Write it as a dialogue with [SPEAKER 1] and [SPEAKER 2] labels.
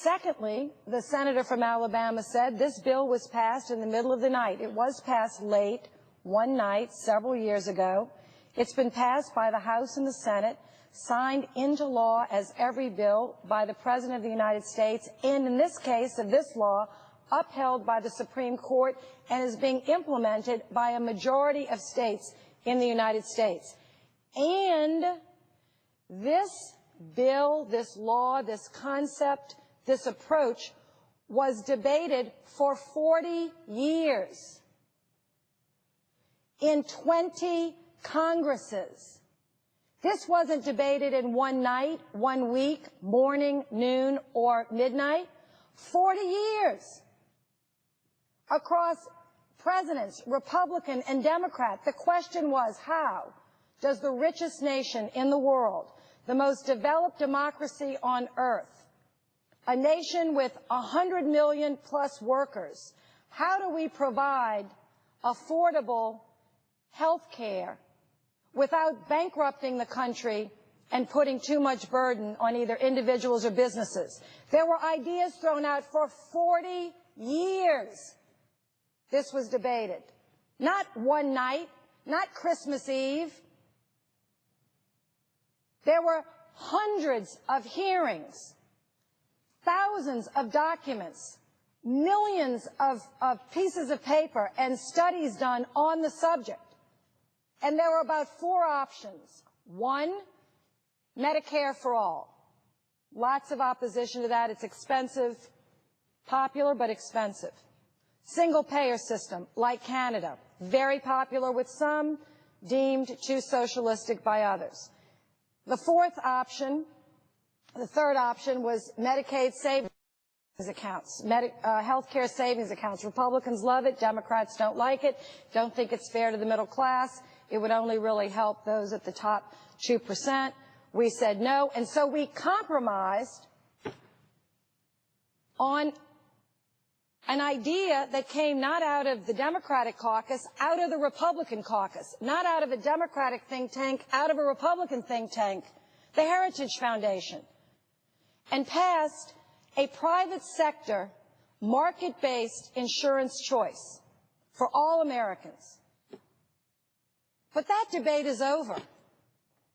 [SPEAKER 1] Secondly, the senator from Alabama said this bill was passed in the middle of the night. It was passed late one night several years ago. It's been passed by the House and the Senate, signed into law as every bill by the President of the United States, and in this case of this law, upheld by the Supreme Court and is being implemented by a majority of states in the United States. And this bill, this law, this concept, this approach was debated for 40 years in 20 Congresses. This wasn't debated in one night, 1 week, morning, noon, or midnight. 40 years across presidents, Republican and Democrat. The question was, how does the richest nation in the world, the most developed democracy on earth, a nation with 100 million plus workers, how do we provide affordable health care without bankrupting the country and putting too much burden on either individuals or businesses? There were ideas thrown out for 40 years. This was debated. Not one night, not Christmas Eve. There were hundreds of hearings, thousands of documents, millions of pieces of paper and studies done on the subject. And there were about 4 options. 1, Medicare for all. Lots of opposition to that. It's expensive, popular but expensive. Single-payer system, like Canada, very popular with some, deemed too socialistic by others. The 4th option, the 3rd option was Medicaid savings accounts, health care savings accounts. Republicans love it. Democrats don't like it, don't think it's fair to the middle class. It would only really help those at the top 2%. We said no, and so we compromised on an idea that came not out of the Democratic caucus, out of the Republican caucus, not out of a Democratic think tank, out of a Republican think tank, the Heritage Foundation, and passed a private sector, market-based insurance choice for all Americans. But that debate is over.